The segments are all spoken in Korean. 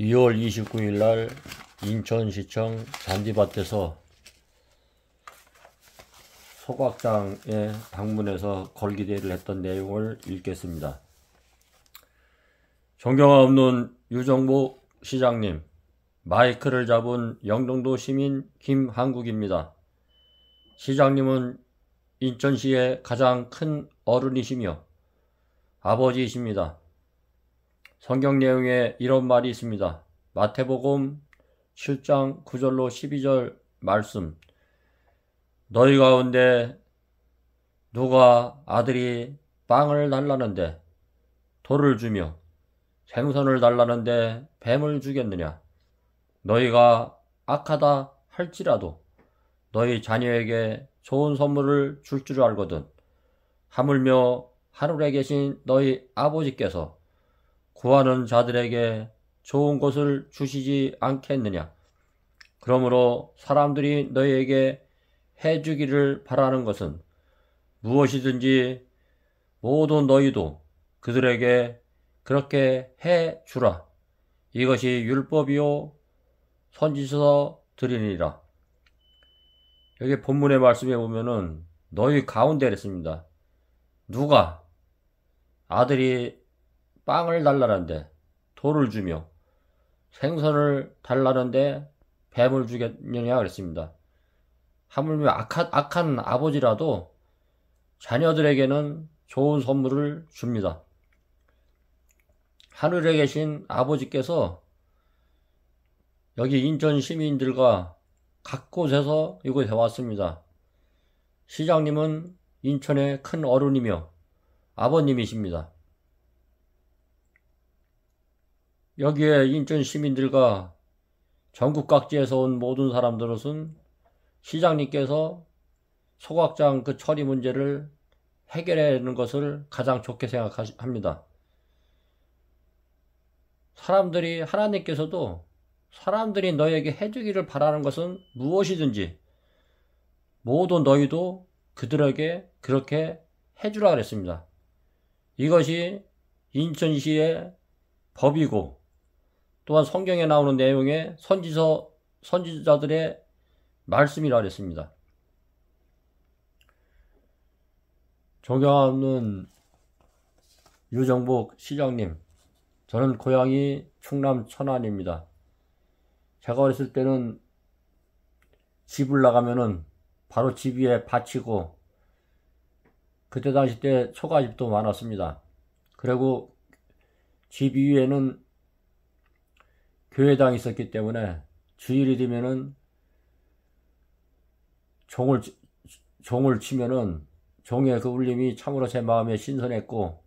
2월 29일 날 인천시청 잔디밭에서 소각장에 방문해서 걸기대회를 했던 내용을 읽겠습니다. 존경 없는 유정복 시장님, 마이크를 잡은 영종도 시민 김한국입니다. 시장님은 인천시의 가장 큰 어른이시며 아버지이십니다. 성경 내용에 이런 말이 있습니다. 마태복음 7장 9절로 12절 말씀. 너희 가운데 누가 아들이 빵을 달라는데 돌을 주며 생선을 달라는데 뱀을 주겠느냐? 너희가 악하다 할지라도 너희 자녀에게 좋은 선물을 줄 줄 알거든. 하물며 하늘에 계신 너희 아버지께서 구하는 자들에게 좋은 것을 주시지 않겠느냐? 그러므로 사람들이 너희에게 해주기를 바라는 것은 무엇이든지 모두 너희도 그들에게 그렇게 해주라. 이것이 율법이요 선지서 들이니라. 여기 본문의 말씀에 보면은 너희 가운데 그랬습니다. 누가 아들이 빵을 달라는데 돌을 주며 생선을 달라는데 뱀을 주겠느냐 그랬습니다. 하물며 악한 아버지라도 자녀들에게는 좋은 선물을 줍니다. 하늘에 계신 아버지께서 여기 인천 시민들과 각 곳에서 이곳에 왔습니다. 시장님은 인천의 큰 어른이며 아버님이십니다. 여기에 인천 시민들과 전국 각지에서 온 모든 사람들은 시장님께서 소각장 그 처리 문제를 해결하는 것을 가장 좋게 생각합니다. 하나님께서도 사람들이 너에게 해주기를 바라는 것은 무엇이든지 모두 너희도 그들에게 그렇게 해주라 그랬습니다. 이것이 인천시의 법이고 또한 성경에 나오는 내용의 선지자들의 말씀이라 그랬습니다. 존경하는 유정복 시장님, 저는 고향이 충남 천안입니다. 제가 어렸을 때는 집을 나가면은 바로 집 위에 밭이고 그때 당시 때 초가집도 많았습니다. 그리고 집 위에는 교회당이 있었기 때문에 주일이 되면은 종을 치면은 종의 그 울림이 참으로 제 마음에 신선했고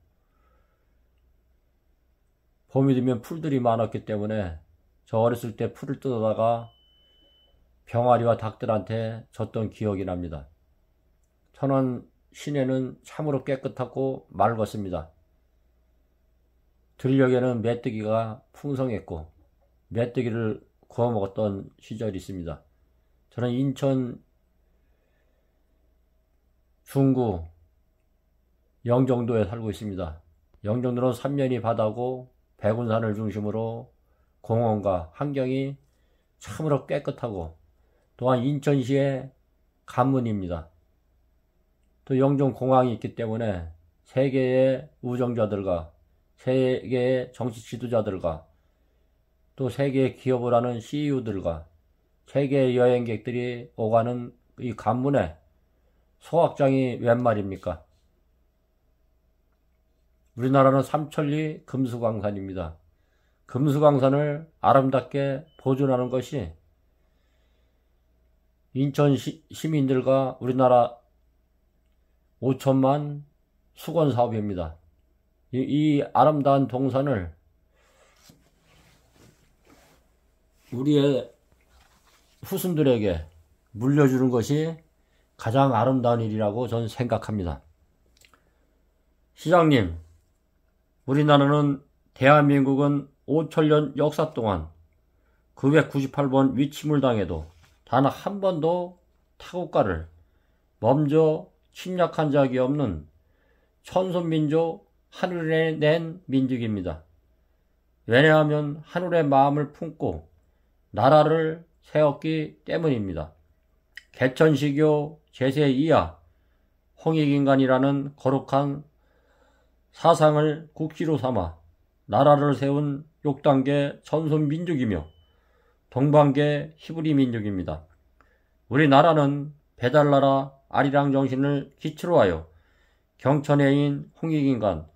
봄이 되면 풀들이 많았기 때문에 저 어렸을 때 풀을 뜯어다가 병아리와 닭들한테 줬던 기억이 납니다. 천안 시내는 참으로 깨끗하고 맑았습니다. 들녘에는 메뚜기가 풍성했고 메뚜기를 구워 먹었던 시절이 있습니다. 저는 인천 중구 영종도에 살고 있습니다. 영종도는 삼면이 바다고 백운산을 중심으로 공원과 환경이 참으로 깨끗하고 또한 인천시의 관문입니다. 또 영종공항이 있기 때문에 세계의 우정자들과 세계의 정치 지도자들과 또 세계의 기업을 하는 CEO들과 세계의 여행객들이 오가는 이 관문에 소각장이 웬 말입니까? 우리나라는 삼천리 금수강산입니다. 금수강산을 아름답게 보존하는 것이 인천 시민들과 우리나라 5천만 수건 사업입니다. 이 아름다운 동산을 우리의 후손들에게 물려주는 것이 가장 아름다운 일이라고 저는 생각합니다. 시장님, 우리나라는 대한민국은 5천년 역사 동안 998번 위침을 당해도 단 한 번도 타국가를 먼저 침략한 적이 없는 천손민족 하늘에 낸 민족입니다. 왜냐하면 하늘의 마음을 품고 나라를 세웠기 때문입니다. 개천시교 제2야 홍익인간이라는 거룩한 사상을 국기로 삼아 나라를 세운 6단계 천손민족이며 동방계 히브리 민족입니다. 우리나라는 배달나라 아리랑 정신을 기초로 하여 경천해인 홍익인간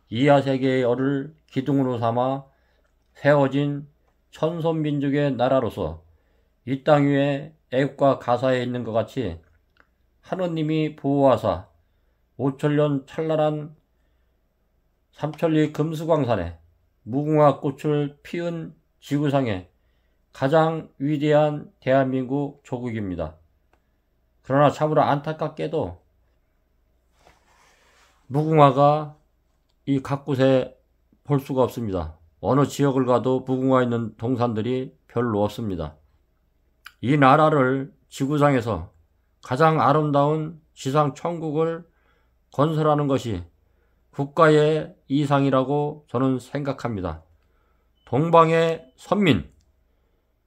이하세계의 어를 기둥으로 삼아 세워진 천손민족의 나라로서 이 땅 위에 애국가 가사에 있는 것 같이 하느님이 보호하사 5천년 찬란한 삼천리 금수광산에 무궁화 꽃을 피운 지구상의 가장 위대한 대한민국 조국입니다. 그러나 참으로 안타깝게도 무궁화가 이 각곳에 볼 수가 없습니다. 어느 지역을 가도 무궁화 있는 동산들이 별로 없습니다. 이 나라를 지구상에서 가장 아름다운 지상 천국을 건설하는 것이 국가의 이상이라고 저는 생각합니다. 동방의 선민,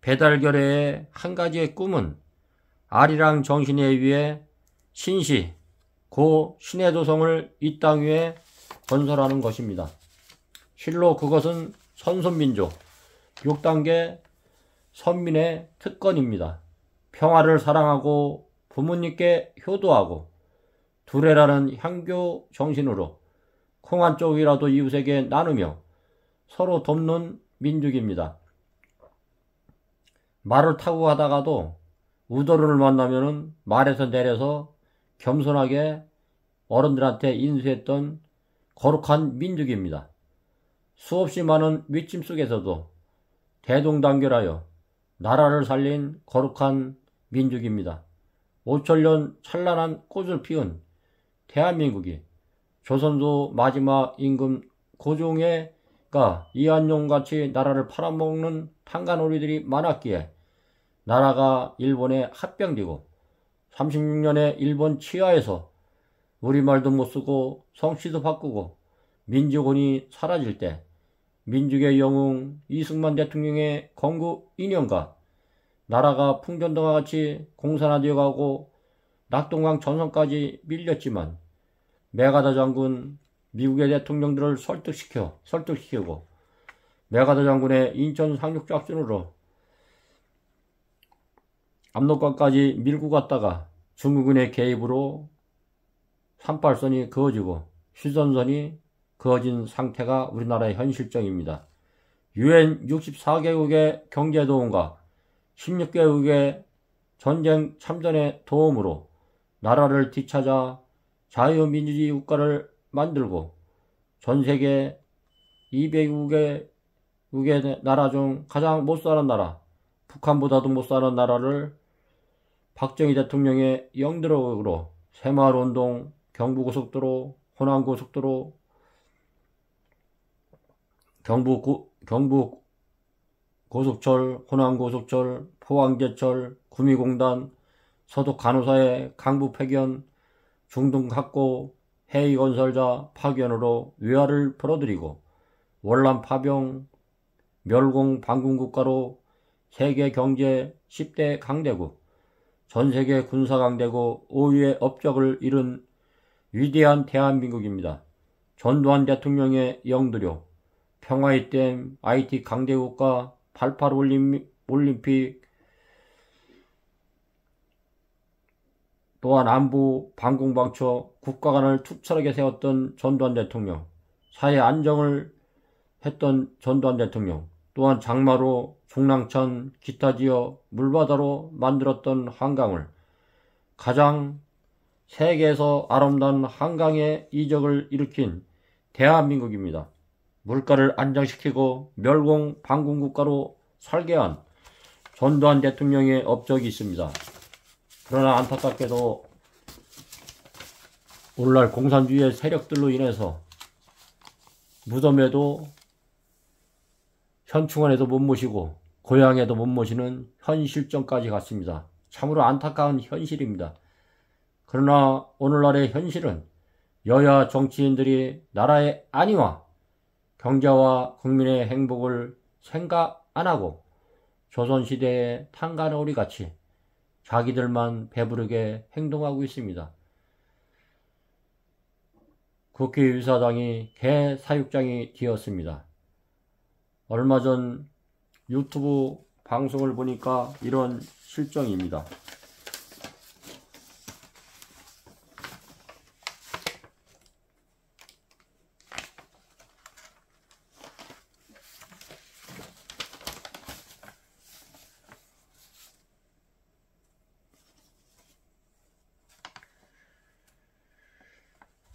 배달결의의 한 가지의 꿈은 아리랑 정신에 의해 신시, 고 신해도성을 이 땅 위에 건설하는 것입니다. 실로 그것은 선손민족, 6단계 선민의 특권입니다. 평화를 사랑하고 부모님께 효도하고 두레라는 향교 정신으로 콩 한 쪽이라도 이웃에게 나누며 서로 돕는 민족입니다. 말을 타고 가다가도 우도른을 만나면 말에서 내려서 겸손하게 어른들한테 인수했던 거룩한 민족입니다. 수없이 많은 위침 속에서도 대동단결하여 나라를 살린 거룩한 민족입니다. 5천년 찬란한 꽃을 피운 대한민국이 조선조 마지막 임금 고종의가 이한용같이 나라를 팔아먹는 탄간오리들이 많았기에 나라가 일본에 합병되고 36년에 일본 치하에서 우리말도 못쓰고 성씨도 바꾸고 민족혼이 사라질 때 민족의 영웅 이승만 대통령의 건국 인연과 나라가 풍전등과 같이 공산화되어가고 낙동강 전선까지 밀렸지만 메가더 장군 미국의 대통령들을 설득시키고 메가더 장군의 인천 상륙작전으로 압록강까지 밀고 갔다가 중국군의 개입으로 38선이 그어지고 휴전선이 그어진 상태가 우리나라의 현실정입니다. UN 64개국의 경제도움과 16개국의 전쟁 참전의 도움으로 나라를 되찾아 자유민주주의 국가를 만들고 전세계 200개국의 나라 중 가장 못사는 나라, 북한보다도 못사는 나라를 박정희 대통령의 영도력으로 새마을운동, 경부고속도로, 호남고속도로, 경부고속철, 호남고속철, 포항제철, 구미공단, 서독간호사의 강부폐견, 중등학고, 해이건설자 파견으로 위화를 벌어들이고 월남 파병, 멸공 반군국가로 세계경제 10대 강대국, 전세계 군사강대국 5위의 업적을 이룬 위대한 대한민국입니다. 전두환 대통령의 영도력, 평화의 댐, IT 강대국가, 88 올림픽, 또한 안보, 방공방처, 국가관을 투철하게 세웠던 전두환 대통령, 사회 안정을 했던 전두환 대통령, 또한 장마로 중랑천, 기타 지어 물바다로 만들었던 한강을 가장 세계에서 아름다운 한강의 이적을 일으킨 대한민국입니다. 물가를 안정시키고 멸공 반군국가로 설계한 전두환 대통령의 업적이 있습니다. 그러나 안타깝게도 오늘날 공산주의의 세력들로 인해서 무덤에도 현충원에도 못 모시고 고향에도 못 모시는 현실정까지 갔습니다. 참으로 안타까운 현실입니다. 그러나 오늘날의 현실은 여야 정치인들이 나라의 안위와 경제와 국민의 행복을 생각 안 하고 조선시대의 탄간오리같이 자기들만 배부르게 행동하고 있습니다. 국회의사당이 개사육장이 되었습니다. 얼마 전 유튜브 방송을 보니까 이런 실정입니다.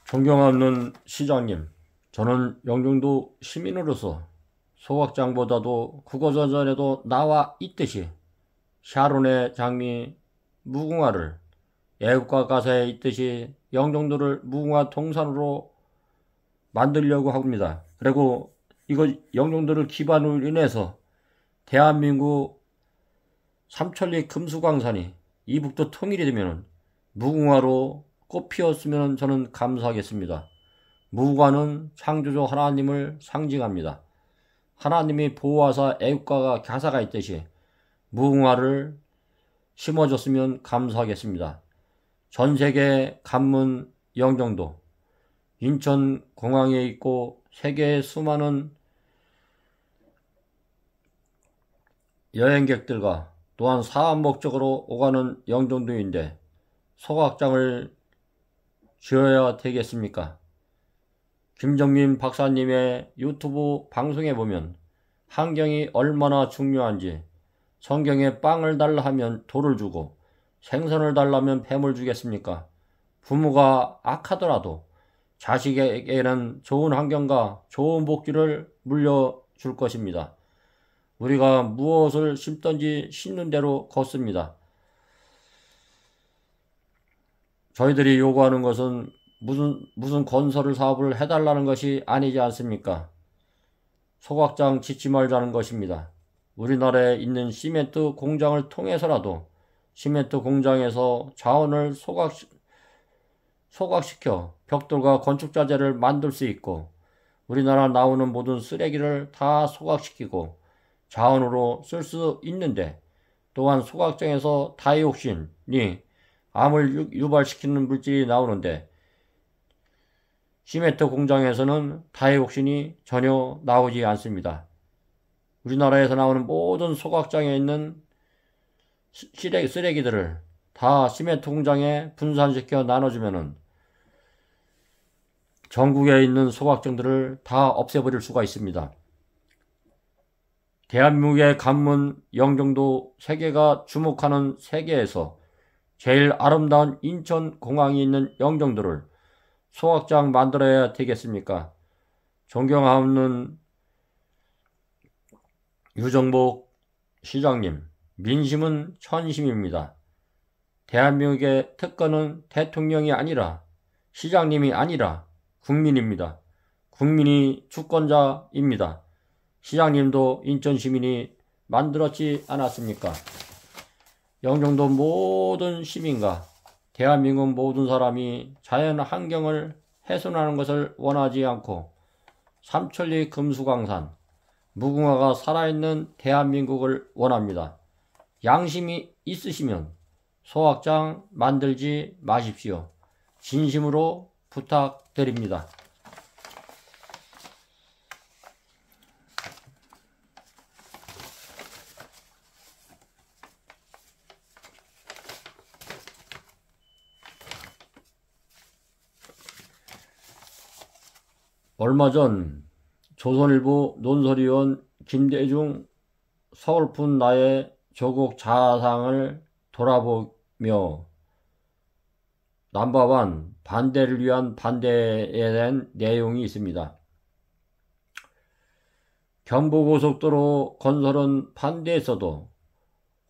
존경하는 시장님, 저는 영종도 시민으로서 소각장보다도 국어전선에도 나와 있듯이 샤론의 장미 무궁화를, 애국가 가사에 있듯이 영종도를 무궁화 동산으로 만들려고 합니다. 그리고 이거 영종도를 기반으로 인해서 대한민국 삼천리 금수강산이 이북도 통일이 되면 무궁화로 꽃 피었으면 저는 감사하겠습니다. 무궁화는 창조주 하나님을 상징합니다. 하나님이 보호하사 애국가가 가사가 있듯이 무궁화를 심어줬으면 감사하겠습니다. 전세계 관문 영종도, 인천공항에 있고 세계의 수많은 여행객들과 또한 사업 목적으로 오가는 영종도인데 소각장을 지어야 되겠습니까? 김정민 박사님의 유튜브 방송에 보면 환경이 얼마나 중요한지, 성경에 빵을 달라 하면 돌을 주고 생선을 달라면 뱀을 주겠습니까? 부모가 악하더라도 자식에게는 좋은 환경과 좋은 복지를 물려줄 것입니다. 우리가 무엇을 심든지 심는 대로 걷습니다. 저희들이 요구하는 것은 무슨 건설 사업을 해달라는 것이 아니지 않습니까? 소각장 짓지 말자는 것입니다. 우리나라에 있는 시멘트 공장을 통해서라도 시멘트 공장에서 자원을 소각시켜 벽돌과 건축자재를 만들 수 있고, 우리나라 나오는 모든 쓰레기를 다 소각시키고 자원으로 쓸 수 있는데, 또한 소각장에서 다이옥신이 암을 유발시키는 물질이 나오는데 시멘트 공장에서는 다이옥신이 전혀 나오지 않습니다. 우리나라에서 나오는 모든 소각장에 있는 쓰레기들을 다 시멘트 공장에 분산시켜 나눠주면은 전국에 있는 소각장들을 다 없애버릴 수가 있습니다. 대한민국의 관문 영종도, 세계가 주목하는 세계에서 제일 아름다운 인천공항이 있는 영종도를 소각장 만들어야 되겠습니까? 존경하는 유정복 시장님, 민심은 천심입니다. 대한민국의 특권은 대통령이 아니라, 시장님이 아니라 국민입니다. 국민이 주권자입니다. 시장님도 인천시민이 만들었지 않았습니까? 영종도 모든 시민과 대한민국 모든 사람이 자연 환경을 훼손하는 것을 원하지 않고 삼천리 금수강산, 무궁화가 살아있는 대한민국을 원합니다. 양심이 있으시면 소각장 만들지 마십시오. 진심으로 부탁드립니다. 얼마 전 조선일보 논설위원 김대중 서글픈 나의 조국 자상을 돌아보며 넘버원 반대를 위한 반대에 대한 내용이 있습니다. 경부고속도로 건설은 반대했어도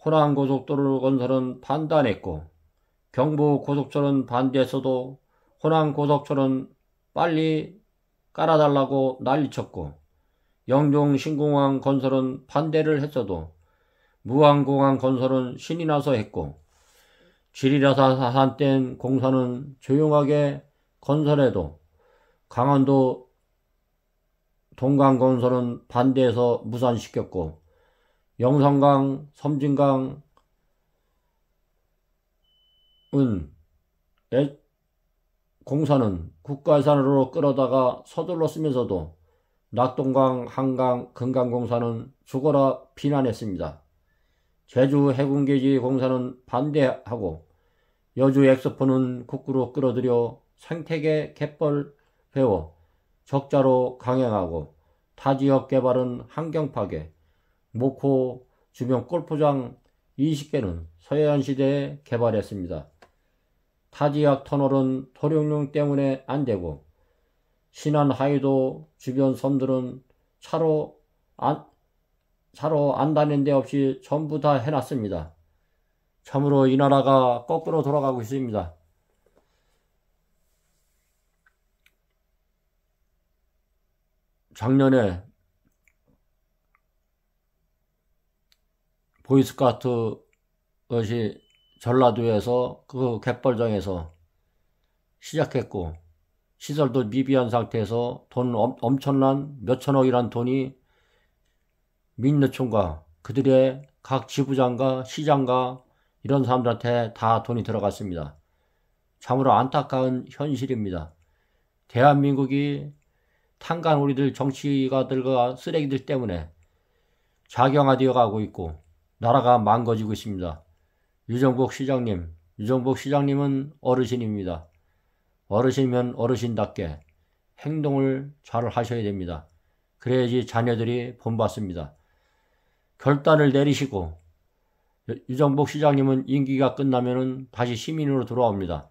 호남고속도로 건설은 판단했고, 경부고속철은 반대했어도 호남고속철은 빨리 깔아달라고 난리쳤고, 영종신공항 건설은 반대를 했어도 무안공항 건설은 신이 나서 했고, 지리라사 사산댐 공사는 조용하게 건설해도 강원도 동강건설은 반대해서 무산시켰고 영산강, 섬진강 공사는 국가예산으로 끌어다가 서둘러 쓰면서도 낙동강, 한강, 금강공사는 죽어라 비난했습니다. 제주 해군기지 공사는 반대하고 여주 엑스포는 국구로 끌어들여 생태계 갯벌 배워 적자로 강행하고 타지역 개발은 환경 파괴, 목포 주변 골프장 20개는 서해안시대에 개발했습니다. 타지역 터널은 도룡령 때문에 안되고 신안 하이도 주변 섬들은 차로 안 다닌 데 없이 전부 다 해놨습니다. 참으로 이 나라가 거꾸로 돌아가고 있습니다. 작년에 보이스카우트 것이 전라도에서 그 갯벌장에서 시작했고 시설도 미비한 상태에서 돈 엄청난 몇천억이란 돈이 민노총과 그들의 각 지부장과 시장과 이런 사람들한테 다 돈이 들어갔습니다. 참으로 안타까운 현실입니다. 대한민국이 탄간 우리들 정치가들과 쓰레기들 때문에 자경화되어 가고 있고 나라가 망가지고 있습니다. 유정복 시장님은 어르신입니다. 어르신이면 어르신답게 행동을 잘 하셔야 됩니다. 그래야지 자녀들이 본받습니다. 결단을 내리시고 유정복 시장님은 임기가 끝나면 다시 시민으로 돌아옵니다.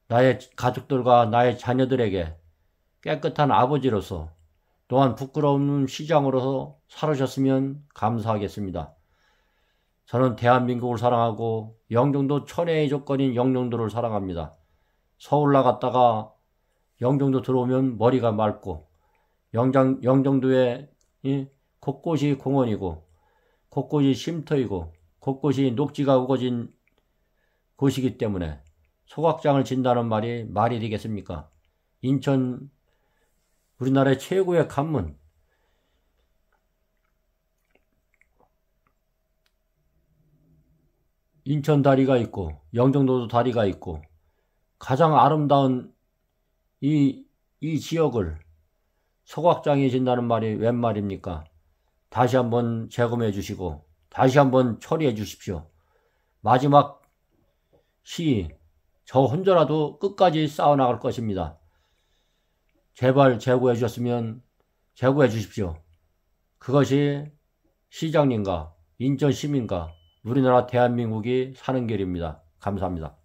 나의 가족들과 나의 자녀들에게 깨끗한 아버지로서 또한 부끄러운 시장으로서 살아셨으면 감사하겠습니다. 저는 대한민국을 사랑하고 영종도 천혜의 조건인 영종도를 사랑합니다. 서울 나갔다가 영종도 들어오면 머리가 맑고 영종도에 곳곳이 공원이고 곳곳이 쉼터이고 곳곳이 녹지가 우거진 곳이기 때문에 소각장을 진다는 말이 되겠습니까? 인천 우리나라의 최고의 관문 인천 다리가 있고 영종도도 다리가 있고 가장 아름다운 이 지역을 소각장이 진다는 말이 웬 말입니까? 다시 한번 재검해 주시고 다시 한번 처리해 주십시오. 마지막 시 저 혼자라도 끝까지 싸워나갈 것입니다. 제발 재고해 주셨으면 재고해 주십시오. 그것이 시장님과 인천 시민과 우리나라 대한민국이 사는 길입니다. 감사합니다.